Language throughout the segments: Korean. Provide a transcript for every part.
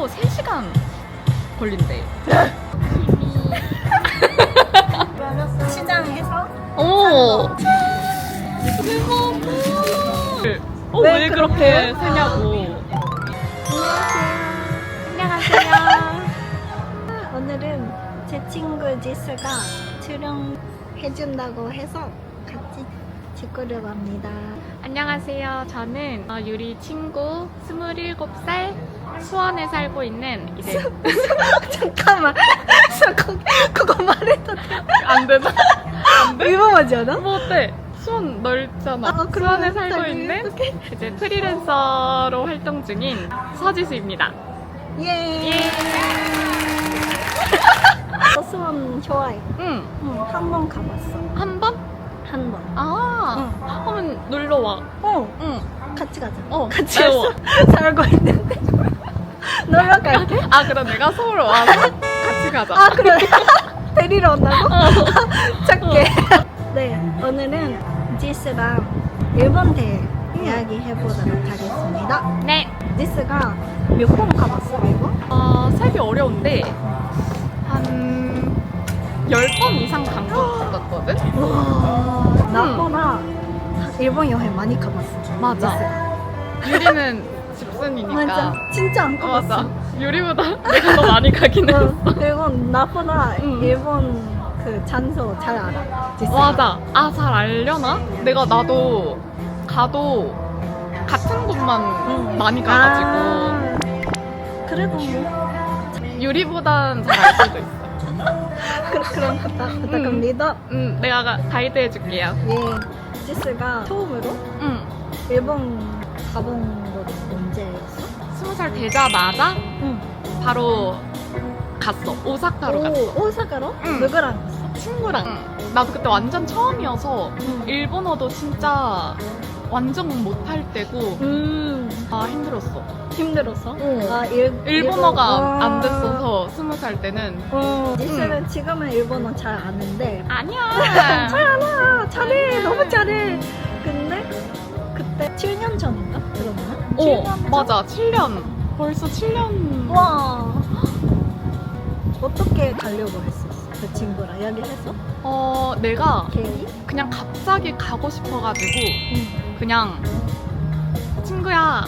차로 3시간 걸린대. 그러면 시장에서 오. 대박. 왜 그렇게 세냐고. 안녕하세요. 오늘은 제 친구 지스가 촬영해준다고 해서 같이 찍으려고 합니다. 안녕하세요. 저는 유리 친구 27살 수원에 살고 있는 이제 잠깐만. 그거 말해도 돼? 안 되나? 안 돼? 이거 맞지 않아? 뭐 어때? 수원 넓잖아. 아, 수원에 그러면 살고 저기 있는 이렇게? 이제 프리랜서로 활동 중인 서지수입니다. 예. 예. 너 수원 좋아해. 응. 응, 한 번 가봤어. 한 번? 한 번. 아. 한번 놀러 와. 응. 같이 가자. 같이 같이 와. 살고 있는데 놀러 갈게. 아, 그럼 내가 서울 와서 같이 가자. 아 그래. 데리러 온다고? 작게. 네, 오늘은 지스랑 일본 대 이야기 해보도록 하겠습니다. 네. 지스가 몇 번 가봤어, 일본? 세기 어려운데 한 10번 이상 간 것 같거든? 와, 나보다 일본 여행 많이 가봤어. 맞아. 지스가. 유리는 집순이니까. 맞아, 진짜 안 가봤어. 맞아. 유리보다 내가 더 많이 가긴 했어. 그리고 나보다 응. 일본 그 장소 잘 알아. 지스가. 맞아. 아, 잘 알려나? 나도 가도 같은 곳만 많이 가가지고 아, 그래도 뭐 유리보단 잘 알 수도 있어. 그럼 부탁합니다. 내가 가이드 해줄게요. 예, 지스가 처음으로 일본 가본 거 언제였어? 20살 되자마자 응. 바로 갔어. 오사카로 갔어. 오사카로? 응. 누구랑 갔어? 친구랑. 나도 그때 완전 처음이어서 응. 일본어도 진짜 완전 못할 때고 힘들었어. 힘들었어? 응. 아, 일본어가 안 됐어서 20살 때는. 지스는 지금은 일본어 잘 아는데 아니야. 잘 알아. 잘해. 너무 잘해. 근데 그때 7년 전인가? 그러면? 7년 전? 맞아. 7년. 벌써 7년. 와. 어떻게 가려고 했었어? 그 친구랑 이야기했어? 내가 계획이? 그냥 갑자기 가고 싶어가지고 응. 그냥 친구야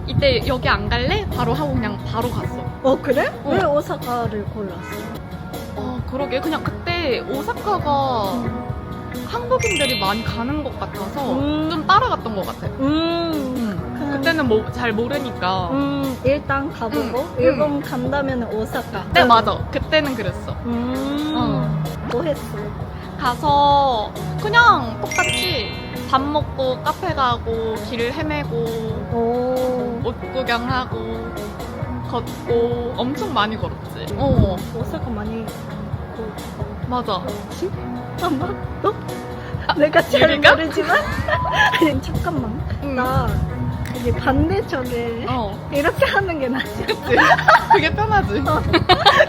이때 여기 안 갈래? 바로 하고 그냥 바로 갔어. 그래? 왜 오사카를 골랐어? 그러게. 그냥 그때 오사카가 한국인들이 많이 가는 것 같아서 좀 따라갔던 것 같아. 그때는 잘 모르니까. 일단 가보고 일본 간다면 오사카. 네, 맞아. 그때는 그랬어. 뭐 했어? 가서 그냥 똑같이 밥 먹고 카페 가고 길 헤매고 오. 옷 구경하고 걷고 엄청 많이 걸었지. 오사카 많이 맞아. 잠깐만. 너? 내가 잘 유리가? 모르지만 아니 잠깐만. 나 이제 반대쪽에 이렇게 하는 게 낫지. 그치? 그게 편하지.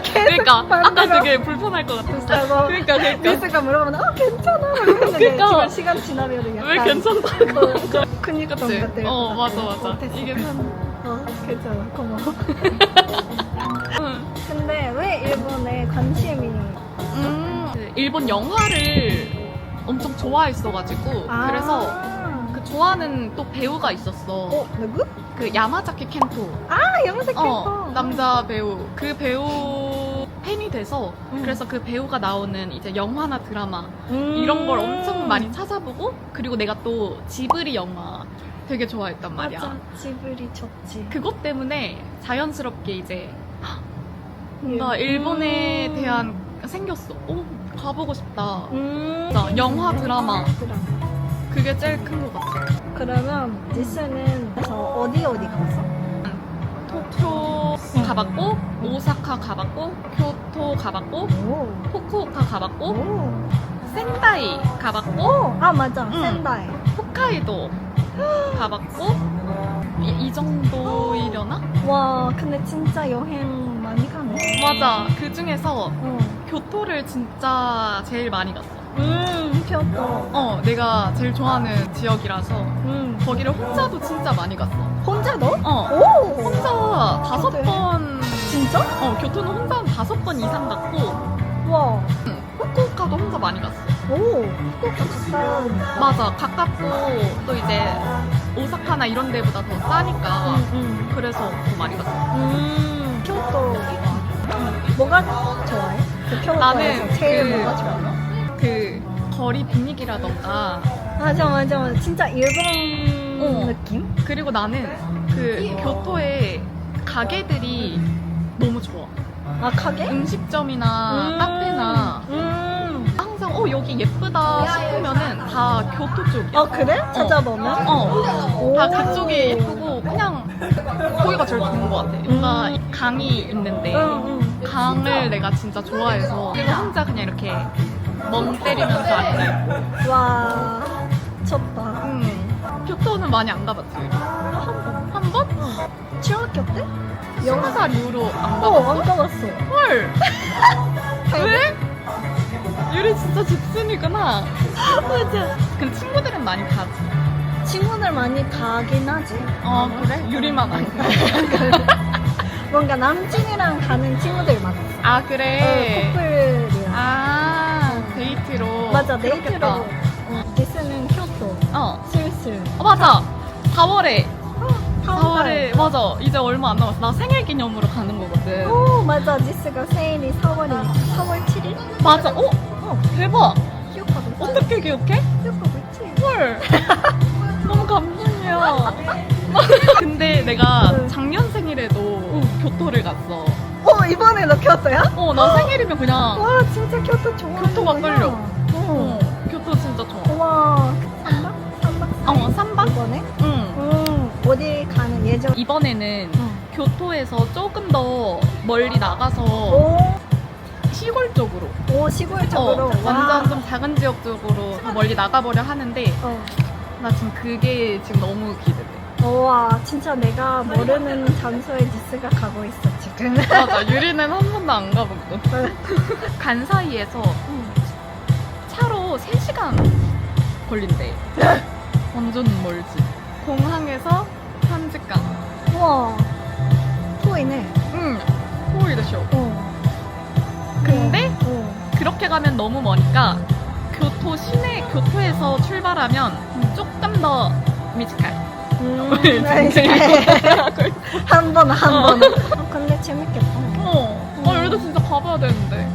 계속 그러니까 아까 반대로 되게 불편할 것 같았어. 하고 그러니까 미스가 물어보면 괜찮아 이러는데 그러니까. 지금 시간 지나면 약간 왜 괜찮다고? 근육 좀 그치? 같아. 맞아. 이게 괜찮아. 고마워. 응. 근데 왜 일본에 관심이 일본 영화를 엄청 좋아했어가지고 그래서 그 좋아하는 또 배우가 있었어. 누구? 그 야마자키 켄토. 야마자키 남자 배우. 그 배우 팬이 돼서 그래서 그 배우가 나오는 이제 영화나 드라마 이런 걸 엄청 많이 찾아보고, 그리고 내가 또 지브리 영화 되게 좋아했단 말이야. 맞아, 지브리 좋지. 그것 때문에 자연스럽게 이제 뭔가 일본에 대한 생겼어. 가보고 싶다. 진짜 영화, 드라마. 그게 제일 큰 것 같아. 그러면 지스는 그래서 어디 가봤어? 도쿄 가봤고, 오사카 가봤고, 교토 가봤고, 후쿠오카 가봤고, 센다이 가봤고, 맞아. 센다이. 홋카이도 가봤고, 이 정도이려나? 와, 근데 진짜 여행 많이 가네. 맞아. 그 중에서 교토를 진짜 제일 많이 갔어. 교토. 내가 제일 좋아하는 지역이라서 거기를 혼자도 진짜 많이 갔어. 혼자도? 혼자 5번 진짜? 교토는 혼자 한 5번 이상 갔고, 와. 후쿠오카도 혼자 많이 갔어. 오, 후쿠오카 가까우니까. 맞아, 가깝고, 또 이제, 오사카나 이런 데보다 더 싸니까, 그래서 더 많이 갔어. 교토. 뭐가 좋아해? 그 교토에서 나는 제일 그- 뭐가 좋아? 그, 거리 분위기라던가, 맞아. 진짜 일본 어. 느낌? 그리고 나는 그 교토의 가게들이 너무 좋아. 아, 가게? 음식점이나 카페나 항상 여기 예쁘다 싶으면은 다 교토 쪽이야. 아, 그래? 찾아보면? 오. 다 그쪽이 예쁘고 그냥 거기가 제일 좋은 것 같아. 뭔가 강이 있는데 강을 내가 진짜 좋아해서 그래서 혼자 그냥 이렇게 멍 때리면서 앉아있고. 와, 미쳤다. 교토는 많이 안 가봤지? 한 번? 중학교 때? 20살 이후로 안 가봤어? 안 가봤어. 헐! 왜? 유리 진짜 집순이구나. 맞아. 근데 친구들은 많이 가지. 친구들 많이 가긴 하지. 아, 그래? 유리만 안 가. 뭔가 남친이랑 가는 친구들 많았어. 아, 그래? 커플이랑. 아, 데이트로. 맞아, 그렇겠다. 네이트로. 디스는 교토, 슬슬. 맞아. 4월에. 4월에. 4월에. 맞아. 이제 얼마 안 남았어. 나 생일 기념으로 가는 거거든. 오, 맞아. 디스가 생일이 4월이니까. 4월 7일? 맞아. 대박. 기억하고 있지? 어떻게 기억해? 기억하고 있지? 헐. 너무 감동이야. 근데 내가 응. 작년 생일에도 교토를 갔어. 이번에 너 교토야? 나 생일이면 그냥 와, 진짜 교토 좋아. 교토가 끌려. 교토 진짜 좋아. 와, 3박? 3박? 3박? 이번에? 응. 어디 가는 예정? 이번에는 교토에서 조금 더 멀리 나가서 오, 시골 쪽으로. 시골 쪽으로. 완전 좀 작은 지역 쪽으로 더 멀리 나가보려 하는데 나 지금 그게 지금 너무 기대돼. 와, 진짜 내가 모르는 장소에 디스가 가고 있어, 지금. 맞아, 유리는 한 번도 안 가보거든. 간 사이에서 차로 3시간 걸린대. 완전 멀지. 공항에서 3시간. 우와, 토이네. 응, 호이드쇼. 근데 어. 그렇게 가면 너무 머니까 교토 시내, 교토에서 출발하면 조금 더 미지칼. 한 번. 근데 재밌겠다. 여기도 진짜 가봐야 되는데.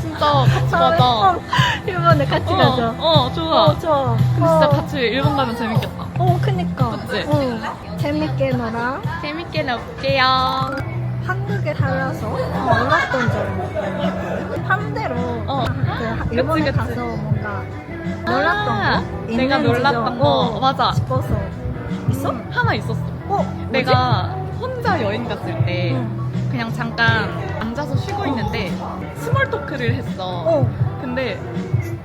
진짜 같이 가자. 일본에 같이 가자. 좋아. 좋아. 근데 진짜 같이 일본 가면 재밌겠다. 그니까. 그치? 재밌게 놀아. 재밌게 놀게요. 한국에 살아서 놀았던 적이 반대로 그 일본에 그치. 가서 뭔가 놀았던 거 내가 있는지 놀랐던 좀, 거 맞아. 싶어서 있어? 하나 있었어. 뭐지? 내가 혼자 여행 갔을 때 그냥 잠깐 앉아서 쉬고 있는데 스몰 토크를 했어. 근데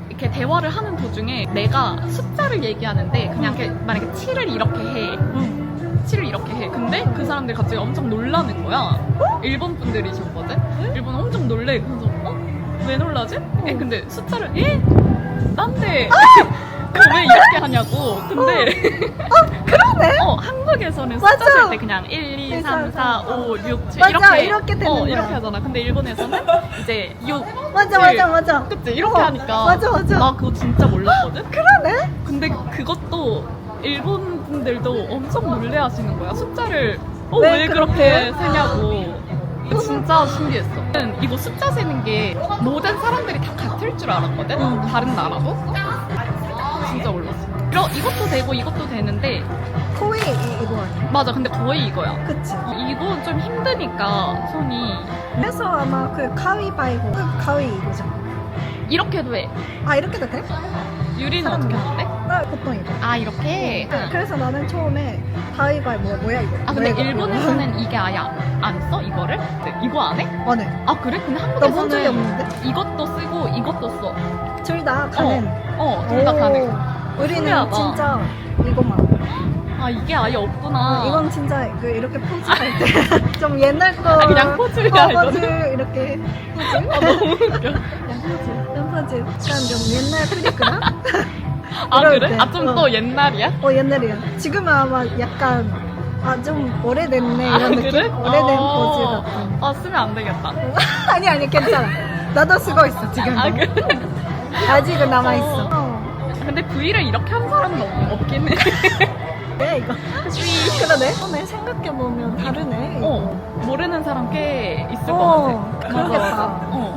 이렇게 대화를 하는 도중에 내가 숫자를 얘기하는데 그냥 이렇게 만약에 7을 이렇게 해. 7을 이렇게 해. 근데 그 사람들이 갑자기 엄청 놀라는 거야. 일본 분들이셨거든? 일본 엄청 놀래. 그래서 왜 놀라지? 근데 숫자를 난데 왜 이렇게 하냐고. 근데 그러네? 한국에서는 맞아. 숫자 쓸 때 그냥 1, 2, 3, 4, 5, 6, 7 맞아, 이렇게 이렇게 되는 거야. 이렇게 하잖아. 근데 일본에서는 이제 6, 맞아. 그치? 이렇게 하니까 맞아. 나 그거 진짜 몰랐거든? 그러네? 근데 그것도 일본 분들도 엄청 놀래하시는 거야. 숫자를 왜 왜 그렇게 세냐고. 진짜 신기했어. 이거 숫자 세는 게 모든 사람들이 다 같을 줄 알았거든? 다른 나라도? 진짜 몰랐어. 이것도 되고 이것도 되는데 코이 이거 아니야? 맞아. 근데 거의 이거야. 그치? 이건 좀 힘드니까 손이 그래서 아마 그 가위바위보 가위 이거잖아. 이렇게도 해. 이렇게도 돼? 유리는 어떻게 하는데? 나 보통 이거. 이렇게? 그래서 나는 처음에 가위바위보 뭐야 이거? 근데 뭐야, 이거? 일본에서는 이게 아예 안 써? 이거를? 이거 안 해? 안 해. 그래? 근데 나 본 적이 한국에서는 없는데? 이것도 쓰고 이것도 써. 둘 다 가능. 둘 다 오. 가능. 우리는 신기하다. 진짜 이거만. 이게 아예 없구나. 이건 진짜 그 이렇게 포즈 할 때 좀 옛날 거. 그냥 포즈야, 포즈 이거는. 이렇게 포즈. 너무 웃겨. 이런 포즈. 약간 좀 옛날 프리크나? 그래? 때. 좀 또 옛날이야? 옛날이야. 지금은 아마 약간 아, 좀 오래됐네 이런 아, 느낌? 그래? 오래된 포즈 같은. 아, 쓰면 안 되겠다. 아니, 괜찮아. 나도 쓰고 있어, 지금. 아, 그래? 아직은 남아있어. 근데 V를 이렇게 한 사람도 없긴 해. 네, 이거. 그러네. 내 생각해보면 다르네. 모르는 사람 꽤 있을 것 같아. 그러겠다.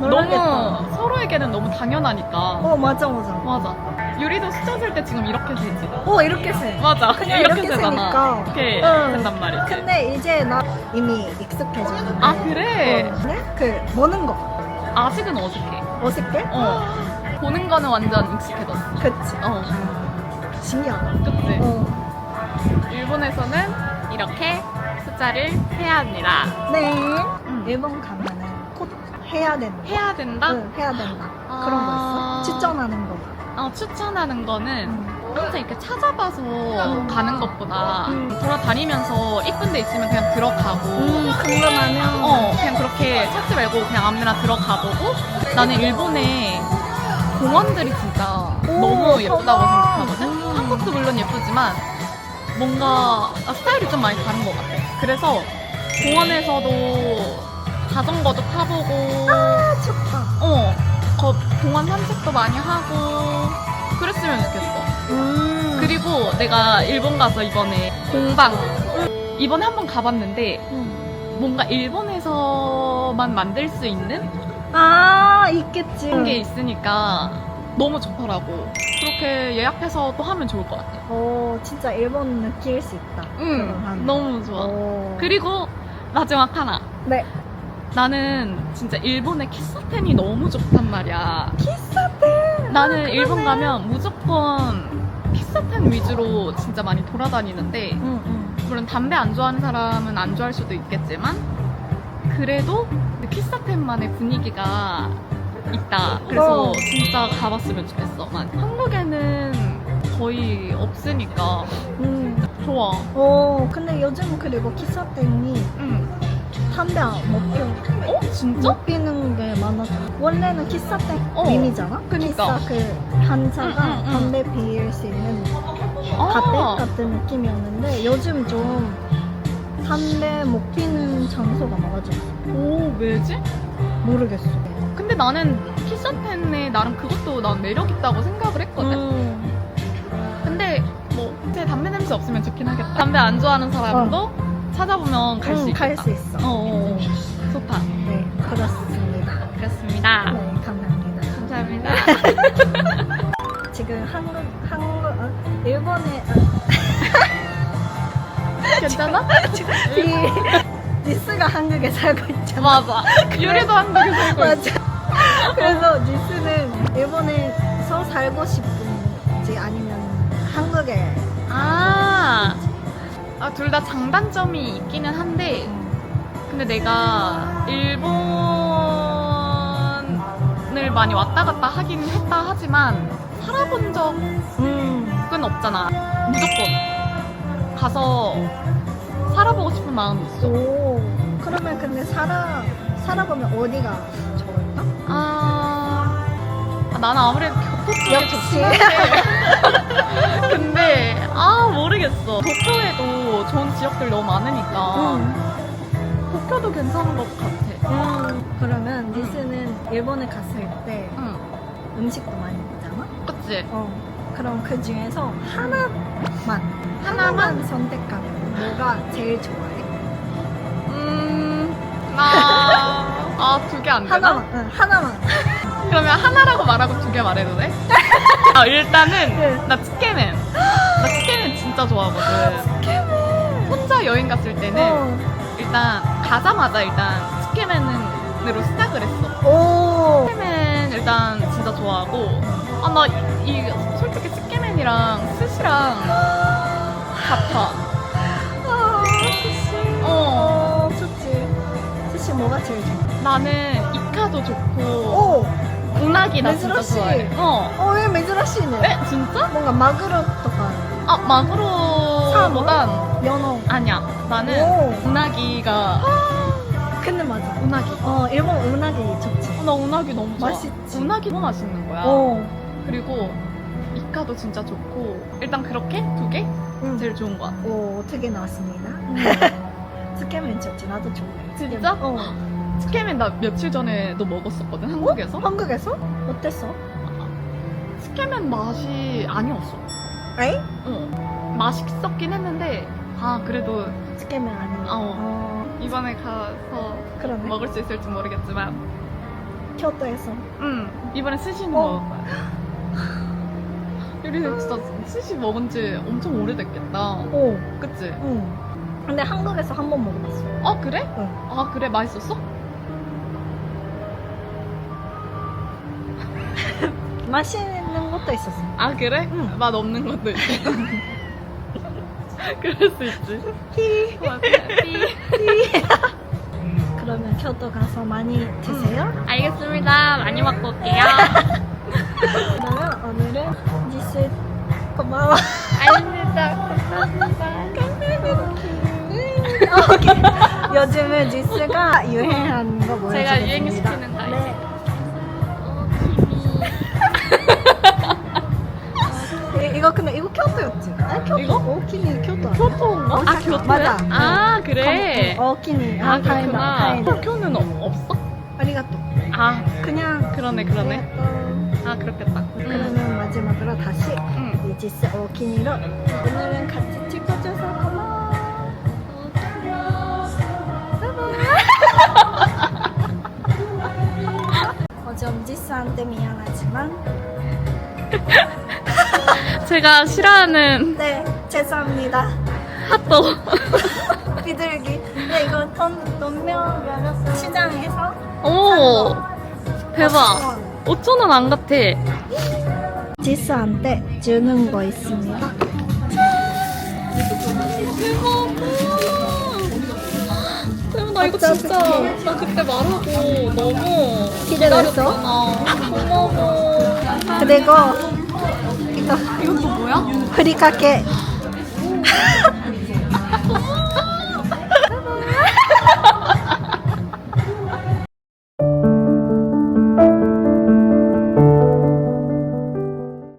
놀라겠다. 너무 서로에게는 너무 당연하니까. 맞아. 맞아. 유리도 숫자 셀 때 지금 이렇게 세지. 이렇게 세. 맞아. 그냥 이렇게 이렇게 세잖아. 세니까. 이렇게 응. 된단 말이지. 근데 이제 나 이미 익숙해졌는데. 아, 그래? 네? 보는 거. 아직은 어색해. 어색해? 보는 거는 완전 익숙해졌어. 그치. 신기하다. 그치? 어. 일본에서는 이렇게 숫자를 세야 합니다. 네. 일본 가면은 꼭 해야 된다. 해야 된다? 응, 해야 된다. 아. 그런 거 있어? 추천하는 거. 추천하는 거는 항상 이렇게 찾아봐서 가는 것보다 돌아다니면서 이쁜 데 있으면 그냥 들어가고 궁금하면. 그냥 그렇게 찾지 말고 그냥 아무데나 들어가보고 나는 일본의 공원들이 진짜 너무 예쁘다고 생각하거든. 한국도 물론 예쁘지만 뭔가 스타일이 좀 많이 다른 것 같아. 그래서 공원에서도 자전거도 타보고 좋다. 공원 산책도 많이 하고 그랬으면 좋겠어. 그리고 내가 일본 가서 이번에 공방 이번에 한번 가봤는데 뭔가 일본에서만 만들 수 있는 있겠지. 그런 게 있으니까 너무 좋더라고. 그렇게 예약해서 또 하면 좋을 것 같아. 진짜 일본 느낄 수 있다. 너무 좋아. 그리고 마지막 하나. 네. 나는 진짜 일본의 키사텐이 너무 좋단 말이야. 키사텐! 나는 일본 가면 무조건 키사텐 위주로 진짜 많이 돌아다니는데 물론 담배 안 좋아하는 사람은 안 좋아할 수도 있겠지만 그래도 그 키사텐만의 분위기가 있다. 그래서 진짜 가봤으면 좋겠어. 한국에는 거의 없으니까 좋아. 근데 요즘 그리고 키사텐이 담배 못 피워. 진짜? 못 피는 게 많아져. 원래는 키사텐 밈이잖아? 그니까. 키사 그 한자가 담배 피울 수 있는 가게 같은 느낌이었는데 요즘 좀 담배 못 피는 장소가 많아졌어. 왜지? 모르겠어. 근데 나는 키사텐에 나름 그것도 난 매력 있다고 생각을 했거든. 근데 뭐 제 담배 냄새 없으면 좋긴 하겠다. 담배 안 좋아하는 사람도 찾아보면 갈 수 있겠다. 갈 수 있어. 좋다. 네, 그렇습니다. 그렇습니다. 네, 감사합니다. 감사합니다. 지금 일본에 괜찮아? 니스가 한국에 살고 있잖아. 맞아. 유리도 한국에 살고 있어. 맞아. 그래서 니스는 일본에서 살고 싶은지 아니면 한국에 둘 다 장단점이 있기는 한데 근데 내가 일본을 많이 왔다 갔다 하긴 했다 하지만 살아본 적은 없잖아. 무조건 가서 살아보고 싶은 마음이 있어. 그러면 근데 살아보면 어디가 좋을까? 나는 아무래도 교토 쪽이 역시. 좋긴 한데 근데 모르겠어. 도쿄에도 좋은 지역들 너무 많으니까 도쿄도 괜찮은 것 같아. 그러면 니스는 일본에 갔을 때 음식도 많이 먹잖아? 그치? 그럼 그 중에서 하나만 선택하면 뭐가 제일 좋아해? 두 개 안 되나? 하나만. 그러면 하나라고 말하고 두 개 말해도 돼? 일단은 나 츠케멘. 나 츠케멘 진짜 좋아하거든. 혼자 여행 갔을 때는 일단 가자마자 츠케멘으로 시작을 했어. 츠케멘 일단 진짜 좋아하고 나 솔직히 츠케멘이랑 스시랑 같아. 스시. 좋지. 스시 뭐가 제일 좋아? 나는 이카도 좋고 우나기 나 진짜 메즈라시. 좋아해. 왜 메즈라시네? 진짜? 뭔가 마그로とか 마그로보단 연어. 아니야. 나는 우나기가 근데 맞아. 우나기. 일본 우나기 좋지. 나 우나기 너무 좋아. 맛있지. 우나기 너무 맛있는 거야. 그리고 물가도 진짜 좋고 일단 그렇게 두 개 제일 좋은 것 같아. 오, 2개 나왔습니다. 스케멘 좋지. 나도 좋아해. 진짜? 어. 스케멘 나 며칠 전에 너 먹었었거든 한국에서. 한국에서? 어땠어? 스케멘 맛이 아니었어. 에이? 맛있었긴 했는데 그래도 스케멘 아니야. 이번에 가서 그러네. 먹을 수 있을지 모르겠지만 교토에서. 이번에 스시는 먹을 거야. 우리 진짜 스시 먹은 지 엄청 오래됐겠다. 오. 그치? 응. 근데 한국에서 한 번 먹어봤어. 그래? 응. 그래? 맛있었어? 맛있는 것도 있었어. 그래? 응. 맛 없는 것도 있어. 그럴 수 있지. 맞아. 그러면 교토 가서 많이 드세요. 알겠습니다. 많이 먹고 올게요. 그러면 오늘은 지스 고마워. 알겠습니다. 오케이. 요즘은 지스가 유행하는 거 보여주겠습니다. 제가 유행시키는 거 네. 이거 근데 이거 교토였지? 교토? 이거? 오키니 교토. 교토인가? 오사카. 맞아. 그래. 오키니. 그렇구나. 다행이다. 도쿄는 없어? 아리가또. 그러네. 그냥 아리가또. 그렇겠다. 그러면 마지막으로 다시 응. 이 지스 오키니로 오늘은 같이 찍어줘서 고마워. 어제 엄지스한테 미안하지만 제가 싫어하는 네 죄송합니다. 핫도그. 비둘기. 근데 이거 돈명 시장에서 오, 대박. 5,000원 안 같아. 지스한테 주는 거 있습니다. 대박. 나 이거 진짜 나 그때 말하고 너무 기대됐어? 고마워. 그리고 이거 이건 또 뭐야? 후리카케